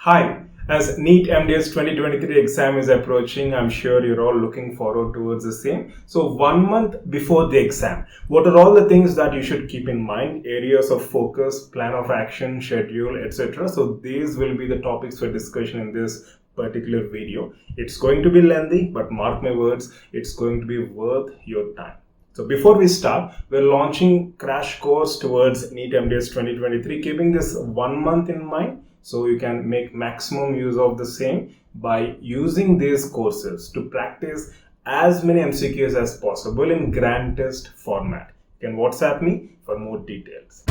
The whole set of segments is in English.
Hi, as NEET MDS 2023 exam is approaching, I'm sure you're all looking forward towards the same. So 1 month before the exam, what are all the things that you should keep in mind? Areas of focus, plan of action, schedule, etc. So these will be the topics for discussion in this particular video. It's going to be lengthy, but mark my words, it's going to be worth your time. So before we start, we're launching crash course towards NEET MDS 2023, keeping this 1 month in mind. So you can make maximum use of the same by using these courses to practice as many MCQs as possible in grand test format. You can WhatsApp me for more details.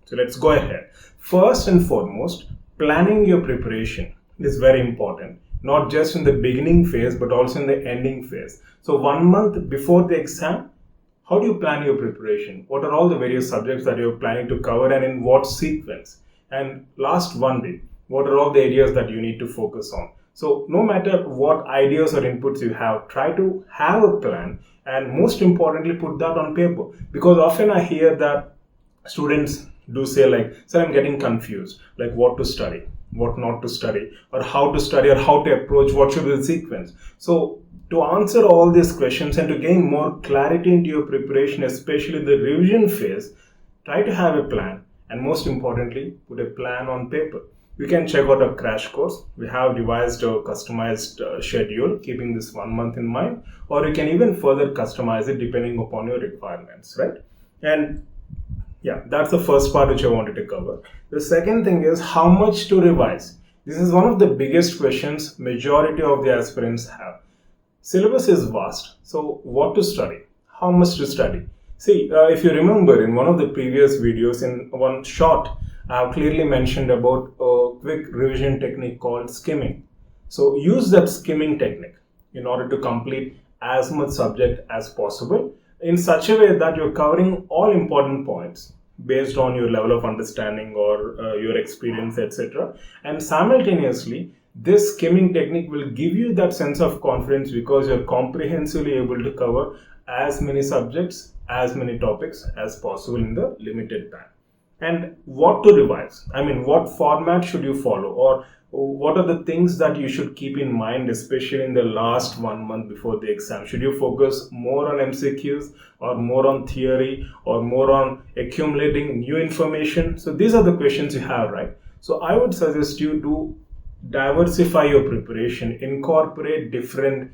So let's go ahead. First and foremost, planning your preparation is very important. Not just in the beginning phase, but also in the ending phase. So 1 month before the exam, how do you plan your preparation? What are all the various subjects that you're planning to cover and in what sequence? And last 1 week, what are all the areas that you need to focus on? So no matter what ideas or inputs you have, try to have a plan and most importantly, put that on paper. Because often I hear that students do say like, sir, I'm getting confused, like what to study, what not to study, or how to approach, what should be the sequence. So to answer all these questions and to gain more clarity into your preparation, especially the revision phase, try to have a plan and most importantly, put a plan on paper. You can check out a crash course. We have devised a customized schedule, keeping this 1 month in mind, or you can even further customize it depending upon your requirements, right? And yeah, that's the first part which I wanted to cover. The second thing is how much to revise. This is one of the biggest questions majority of the aspirants have. Syllabus is vast, so what to study? How much to study? See, if you remember in one of the previous videos, in one short, I have clearly mentioned about a quick revision technique called skimming. So use that skimming technique in order to complete as much subject as possible in such a way that you're covering all important points based on your level of understanding or your experience, etc. And simultaneously, this skimming technique will give you that sense of confidence because you're comprehensively able to cover as many subjects, as many topics as possible in the limited time. And what to revise? I mean, what format should you follow? Or what are the things that you should keep in mind, especially in the last 1 month before the exam? Should you focus more on MCQs or more on theory or more on accumulating new information? So these are the questions you have, right? So I would suggest you to diversify your preparation, incorporate different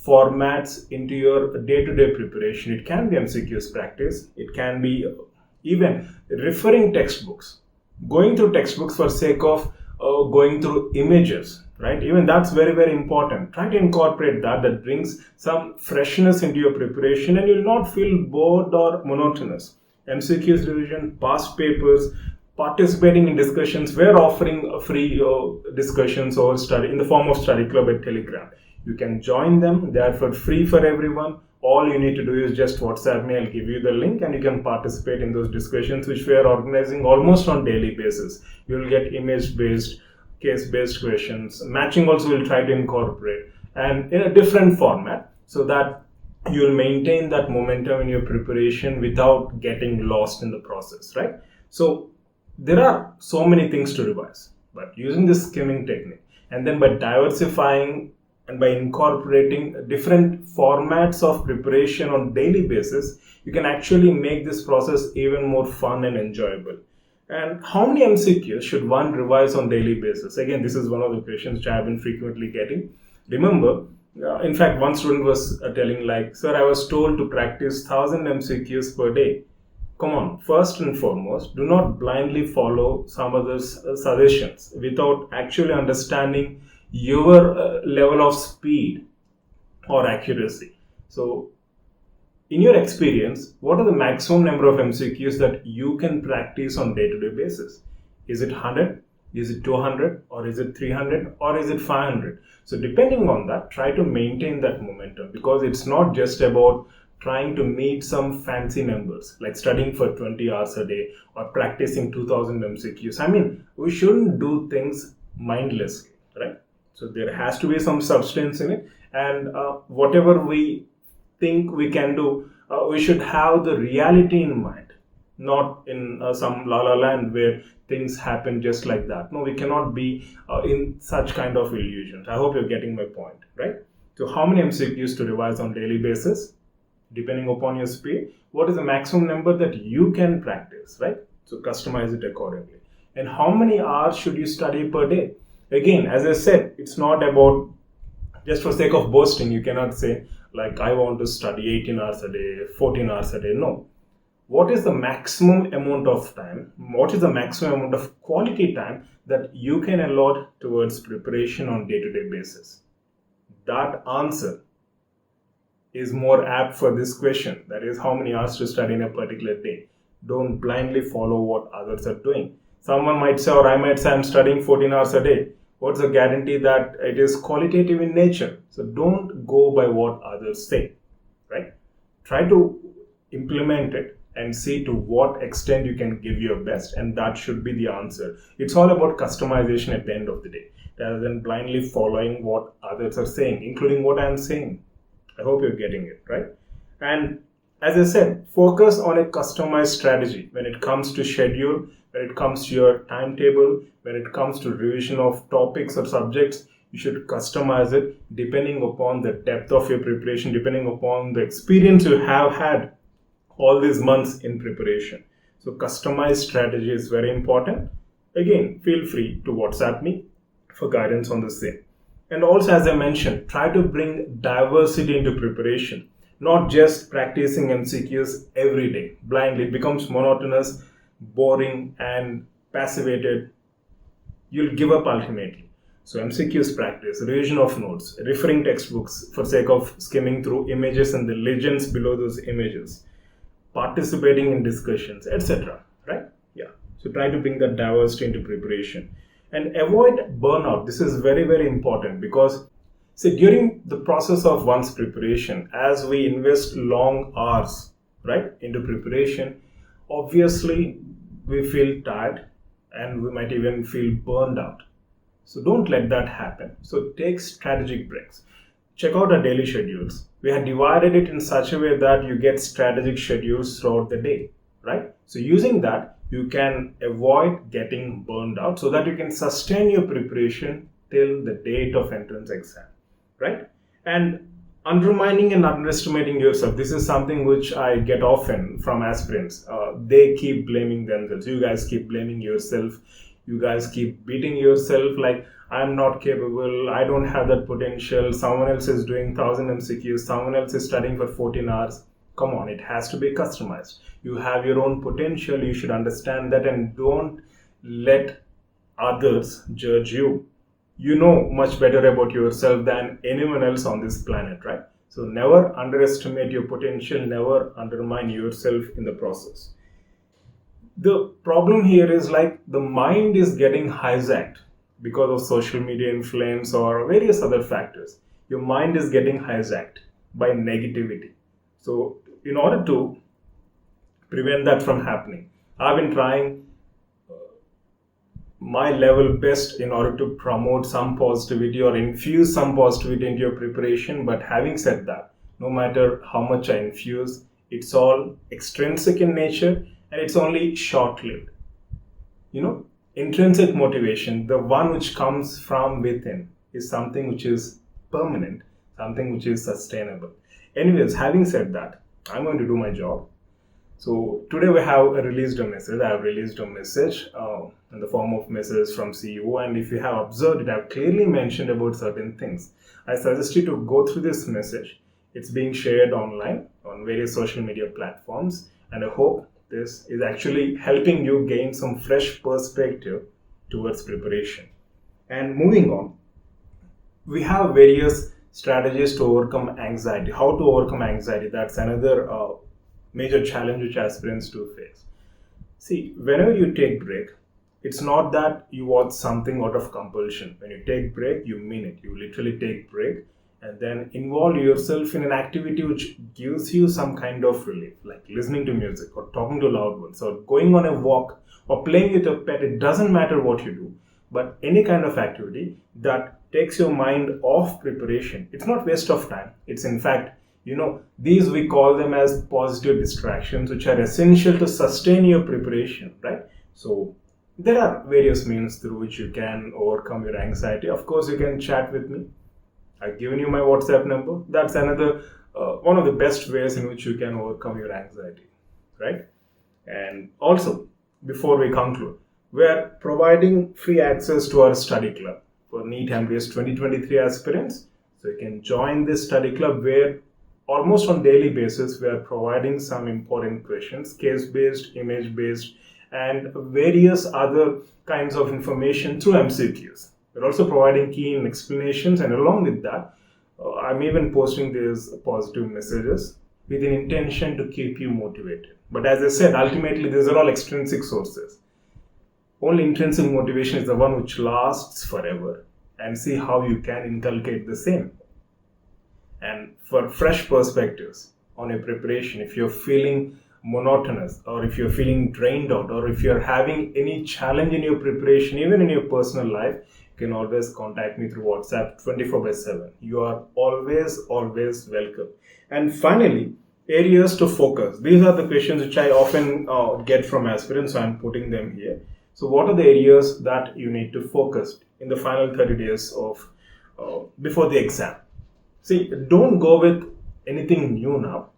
formats into your day-to-day preparation. It can be MCQs practice, it can be even referring textbooks, going through textbooks for sake of going through images, right? Even that's very, very important. Try to incorporate that. That brings some freshness into your preparation and you'll not feel bored or monotonous. MCQs revision, past papers, participating in discussions. We're offering free discussions or study in the form of study club at Telegram. You can join them. They are for free for everyone. All you need to do is just WhatsApp me. I'll give you the link and you can participate in those discussions which we are organizing almost on daily basis. You'll get image-based, case-based questions. Matching also we'll try to incorporate and in a different format so that you'll maintain that momentum in your preparation without getting lost in the process, right? So there are so many things to revise, but using this skimming technique and then by diversifying and by incorporating different formats of preparation on daily basis, you can actually make this process even more fun and enjoyable. And how many MCQs should one revise on daily basis? Again, this is one of the questions which I have been frequently getting. Remember, in fact, one student was telling like, sir, I was told to practice 1000 MCQs per day. Come on, first and foremost, do not blindly follow some others' suggestions without actually understanding your level of speed or accuracy. So in your experience, what are the maximum number of MCQs that you can practice on day-to-day basis? Is it 100? Is it 200? Or is it 300? Or is it 500? So depending on that, try to maintain that momentum because it's not just about trying to meet some fancy numbers like studying for 20 hours a day or practicing 2000 MCQs. I mean, we shouldn't do things mindlessly, right? So there has to be some substance in it, and whatever we think we can do we should have the reality in mind, not in some la la land where things happen just like that. No, we cannot be in such kind of illusions. I hope you're getting my point, right? So how many MCQs to revise on daily basis? Depending upon your speed, what is the maximum number that you can practice, right? So customize it accordingly. And how many hours should you study per day? Again, as I said, it's not about just for sake of boasting. You cannot say like I want to study 18 hours a day, 14 hours a day. No. What is the maximum amount of time? What is the maximum amount of quality time that you can allot towards preparation on day-to-day basis? That answer is more apt for this question. That is, how many hours to study in a particular day. Don't blindly follow what others are doing. Someone might say, or I might say, I'm studying 14 hours a day. What's the guarantee that it is qualitative in nature? So don't go by what others say, right? Try to implement it and see to what extent you can give your best, and that should be the answer. It's all about customization at the end of the day, rather than blindly following what others are saying, including what I'm saying. I hope you're getting it, right? And as I said, focus on a customized strategy when it comes to schedule, when it comes to your timetable, when it comes to revision of topics or subjects. You should customize it depending upon the depth of your preparation, depending upon the experience you have had all these months in preparation. So customized strategy is very important. Again, feel free to WhatsApp me for guidance on the same. And also, as I mentioned, try to bring diversity into preparation, not just practicing MCQs every day blindly. It becomes monotonous, boring, and passivated. You'll give up ultimately. So MCQs practice, revision of notes, referring textbooks for sake of skimming through images and the legends below those images, participating in discussions, etc. Right? Yeah. So try to bring that diversity into preparation. And avoid burnout. This is very, very important because, see, during the process of one's preparation, as we invest long hours, right, into preparation, obviously we feel tired and we might even feel burned out. So don't let that happen. So take strategic breaks. Check out our daily schedules. We have divided it in such a way that you get strategic schedules throughout the day, right? So using that, you can avoid getting burned out so that you can sustain your preparation till the date of entrance exam, right? And undermining and underestimating yourself. This is something which I get often from aspirants. They keep blaming themselves. You guys keep blaming yourself. You guys keep beating yourself like, I'm not capable, I don't have that potential, someone else is doing 1000 MCQs, someone else is studying for 14 hours. Come on, it has to be customized. You have your own potential, you should understand that, and don't let others judge you. You know much better about yourself than anyone else on this planet, right? So never underestimate your potential, never undermine yourself in the process. The problem here is like the mind is getting hijacked because of social media influence or various other factors. Your mind is getting hijacked by negativity. So in order to prevent that from happening, I've been trying my level best in order to promote some positivity or infuse some positivity into your preparation. But having said that, no matter how much I infuse, it's all extrinsic in nature and it's only short-lived. You know, intrinsic motivation, the one which comes from within, is something which is permanent, something which is sustainable. Anyways, having said that, I'm going to do my job. So today we have released a message. I have released a message in the form of message from CEO, and if you have observed it, I've clearly mentioned about certain things. I suggest you to go through this message. It's being shared online on various social media platforms, and I hope this is actually helping you gain some fresh perspective towards preparation. And moving on, we have various strategies to overcome anxiety. How to overcome anxiety? That's another major challenge which aspirants do face. See, whenever you take break, it's not that you watch something out of compulsion. When you take break, you mean it. You literally take break and then involve yourself in an activity which gives you some kind of relief, like listening to music or talking to loved ones or going on a walk or playing with a pet. It doesn't matter what you do, but any kind of activity that takes your mind off preparation. It's not waste of time. It's in fact These we call them as positive distractions, which are essential to sustain your preparation, right? So there are various means through which you can overcome your anxiety. Of course, you can chat with me. I've given you my WhatsApp number. That's another one of the best ways in which you can overcome your anxiety, right? And also, before we conclude, we are providing free access to our study club for NEET MDS 2023 aspirants. So you can join this study club where almost on daily basis we are providing some important questions, case-based, image-based, and various other kinds of information through MCQs. We're also providing key explanations, and along with that, I'm even posting these positive messages with an intention to keep you motivated. But as I said, ultimately these are all extrinsic sources. Only intrinsic motivation is the one which lasts forever, and see how you can inculcate the same. And for fresh perspectives on your preparation, if you're feeling monotonous, or if you're feeling drained out, or if you're having any challenge in your preparation, even in your personal life, you can always contact me through WhatsApp 24/7. You are always welcome. And finally, areas to focus. These are the questions which I often get from aspirants, so I'm putting them here. So what are the areas that you need to focus in the final 30 days of before the exam? See, don't go with anything new now.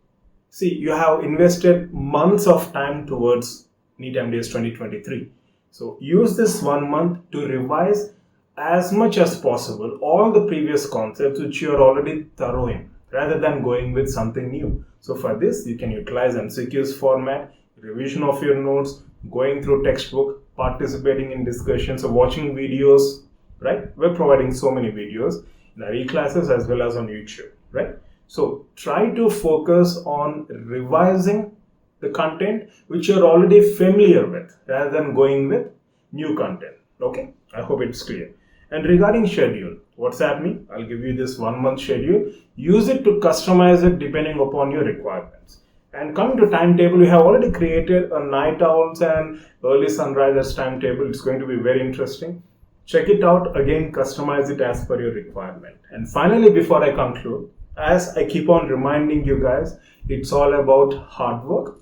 See, you have invested months of time towards NEET MDS 2023. So use this 1 month to revise as much as possible all the previous concepts which you are already thorough in, rather than going with something new. So for this, you can utilize MCQs format, revision of your notes, going through textbook, participating in discussions, or watching videos, right? We're providing so many videos in our e-classes as well as on YouTube, right? So try to focus on revising the content which you're already familiar with, rather than going with new content. Okay, I hope it's clear. And regarding schedule, WhatsApp me. I'll give you this 1 month schedule. Use it to customize it depending upon your requirements. And coming to timetable, we have already created a night owls and early sunrisers timetable. It's going to be very interesting. Check it out. Again, customize it as per your requirement. And finally, before I conclude, as I keep on reminding you guys, it's all about hard work,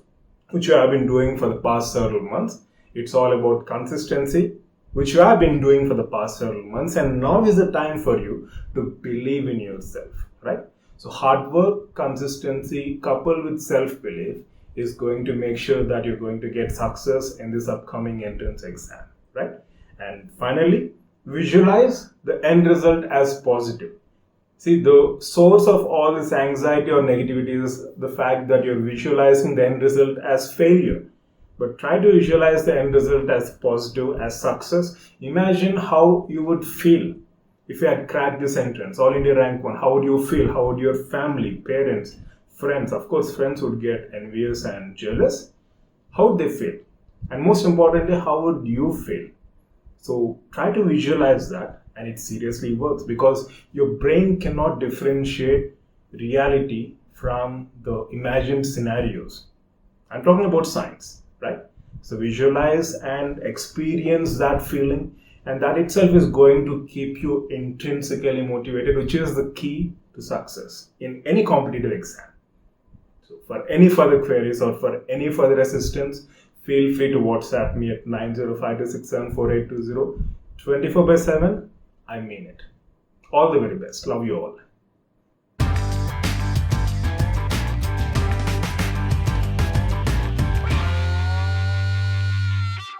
which you have been doing for the past several months. It's all about consistency, which you have been doing for the past several months. And now is the time for you to believe in yourself, right? So hard work, consistency, coupled with self-belief is going to make sure that you're going to get success in this upcoming entrance exam, right? And finally, visualize the end result as positive. See, the source of all this anxiety or negativity is the fact that you're visualizing the end result as failure. But try to visualize the end result as positive, as success. Imagine how you would feel if you had cracked this entrance, All India Rank 1. How would you feel? How would your family, parents, friends, of course, friends would get envious and jealous. How would they feel? And most importantly, how would you feel? So try to visualize that, and it seriously works, because your brain cannot differentiate reality from the imagined scenarios. I'm talking about science, right? So visualize and experience that feeling, and that itself is going to keep you intrinsically motivated, which is the key to success in any competitive exam. So for any further queries or for any further assistance, feel free to WhatsApp me at 9052674820. 24/7, I mean it. All the very best. Love you all.